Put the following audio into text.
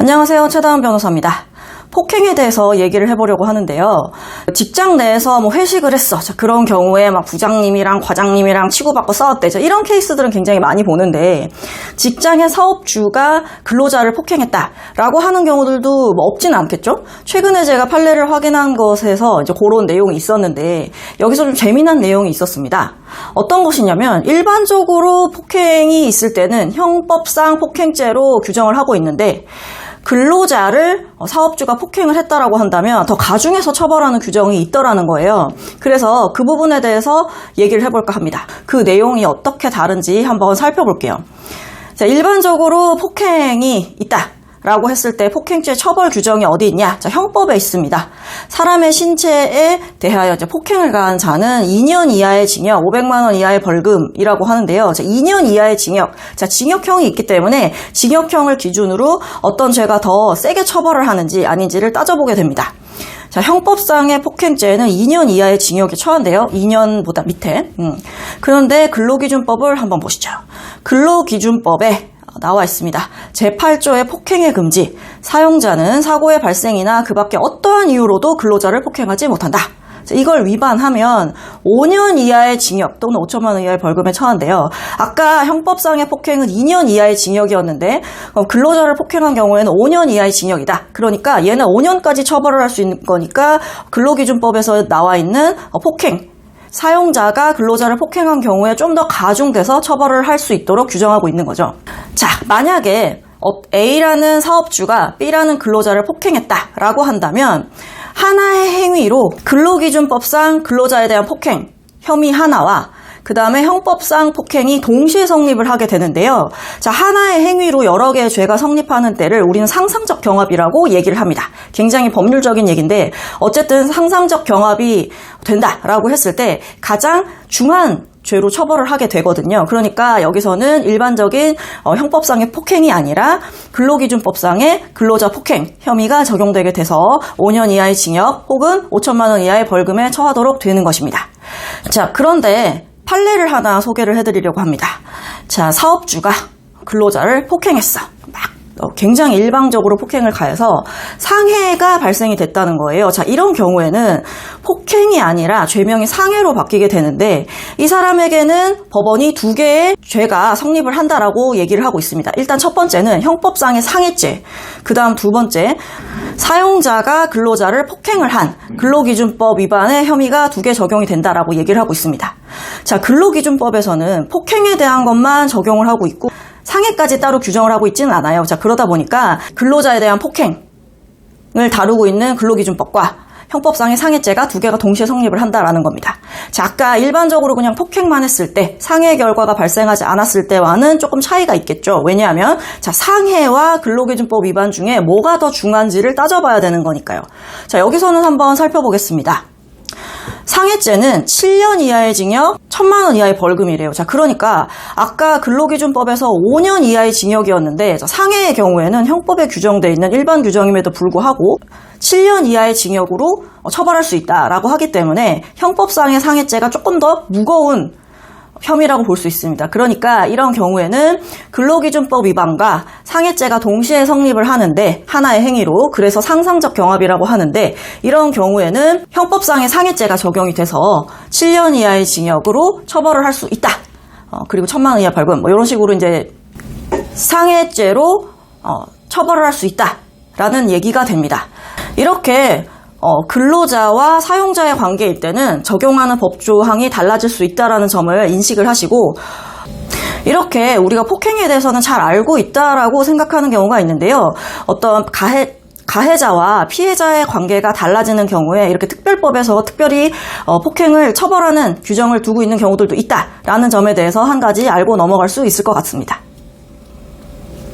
안녕하세요. 최다은 변호사입니다. 폭행에 대해서 얘기를 해보려고 하는데요. 직장 내에서 회식을 했어. 그런 경우에 부장님이랑 과장님이랑 치고받고 싸웠대. 이런 케이스들은 굉장히 많이 보는데, 직장의 사업주가 근로자를 폭행했다라고 하는 경우들도 없진 않겠죠? 최근에 제가 판례를 확인한 것에서 그런 내용이 있었는데, 여기서 좀 재미난 내용이 있었습니다. 어떤 것이냐면, 일반적으로 폭행이 있을 때는 형법상 폭행죄로 규정을 하고 있는데, 근로자를 사업주가 폭행을 했다라고 한다면 더 가중해서 처벌하는 규정이 있더라는 거예요. 그래서 그 부분에 대해서 얘기를 해볼까 합니다. 그 내용이 어떻게 다른지 한번 살펴볼게요. 자, 일반적으로 폭행이 있다 라고 했을 때 폭행죄 처벌 규정이 어디 있냐? 자, 형법에 있습니다. 사람의 신체에 대하여 폭행을 가한 자는 2년 이하의 징역, 500만 원 이하의 벌금이라고 하는데요. 자, 2년 이하의 징역. 자, 징역형이 있기 때문에 징역형을 기준으로 어떤 죄가 더 세게 처벌을 하는지 아닌지를 따져보게 됩니다. 자, 형법상의 폭행죄는 2년 이하의 징역에 처한대요. 2년보다 밑에. 그런데 근로기준법을 한번 보시죠. 근로기준법에 나와 있습니다. 제8조의 폭행의 금지. 사용자는 사고의 발생이나 그 밖에 어떠한 이유로도 근로자를 폭행하지 못한다. 이걸 위반하면 5년 이하의 징역 또는 5천만 원 이하의 벌금에 처한대요. 아까 형법상의 폭행은 2년 이하의 징역이었는데 근로자를 폭행한 경우에는 5년 이하의 징역이다. 그러니까 얘는 5년까지 처벌을 할 수 있는 거니까 근로기준법에서 나와 있는 폭행, 사용자가 근로자를 폭행한 경우에 좀 더 가중돼서 처벌을 할 수 있도록 규정하고 있는 거죠. 자, 만약에 A라는 사업주가 B라는 근로자를 폭행했다라고 한다면 하나의 행위로 근로기준법상 근로자에 대한 폭행 혐의 하나와 그 다음에 형법상 폭행이 동시에 성립을 하게 되는데요. 자, 하나의 행위로 여러 개의 죄가 성립하는 때를 우리는 상상적 경합이라고 얘기를 합니다. 굉장히 법률적인 얘기인데 어쨌든 상상적 경합이 된다라고 했을 때 가장 중한 죄로 처벌을 하게 되거든요. 그러니까 여기서는 일반적인 형법상의 폭행이 아니라 근로기준법상의 근로자 폭행 혐의가 적용되게 돼서 5년 이하의 징역 혹은 5천만 원 이하의 벌금에 처하도록 되는 것입니다. 자, 그런데 판례를 하나 소개를 해드리려고 합니다. 자, 사업주가 근로자를 폭행했어. 굉장히 일방적으로 폭행을 가해서 상해가 발생이 됐다는 거예요. 자, 이런 경우에는 폭행이 아니라 죄명이 상해로 바뀌게 되는데 이 사람에게는 법원이 두 개의 죄가 성립을 한다라고 얘기를 하고 있습니다. 일단 첫 번째는 형법상의 상해죄, 그 다음 두 번째 사용자가 근로자를 폭행을 한 근로기준법 위반의 혐의가 두 개 적용이 된다라고 얘기를 하고 있습니다. 자, 근로기준법에서는 폭행에 대한 것만 적용을 하고 있고 상해까지 따로 규정을 하고 있지는 않아요. 자, 그러다 보니까 근로자에 대한 폭행을 다루고 있는 근로기준법과 형법상의 상해죄가 두 개가 동시에 성립을 한다라는 겁니다. 자, 아까 일반적으로 그냥 폭행만 했을 때 상해 결과가 발생하지 않았을 때와는 조금 차이가 있겠죠. 왜냐하면 자, 상해와 근로기준법 위반 중에 뭐가 더 중한지를 따져봐야 되는 거니까요. 자, 여기서는 한번 살펴보겠습니다. 상해죄는 7년 이하의 징역, 1천만 원 이하의 벌금이래요. 자, 그러니까 아까 근로기준법에서 5년 이하의 징역이었는데 상해의 경우에는 형법에 규정되어 있는 일반 규정임에도 불구하고 7년 이하의 징역으로 처벌할 수 있다라고 하기 때문에 형법상의 상해죄가 조금 더 무거운 혐의라고 볼 수 있습니다. 그러니까 이런 경우에는 근로기준법 위반과 상해죄가 동시에 성립을 하는데 하나의 행위로, 그래서 상상적 경합이라고 하는데 이런 경우에는 형법상의 상해죄가 적용이 돼서 7년 이하의 징역으로 처벌을 할 수 있다. 그리고 1천만 원 이하 벌금 이런 식으로 이제 상해죄로 처벌을 할 수 있다라는 얘기가 됩니다. 이렇게 근로자와 사용자의 관계일 때는 적용하는 법조항이 달라질 수 있다는 점을 인식을 하시고, 이렇게 우리가 폭행에 대해서는 잘 알고 있다라고 생각하는 경우가 있는데요. 어떤 가해자와 피해자의 관계가 달라지는 경우에 이렇게 특별법에서 특별히 폭행을 처벌하는 규정을 두고 있는 경우들도 있다라는 점에 대해서 한 가지 알고 넘어갈 수 있을 것 같습니다.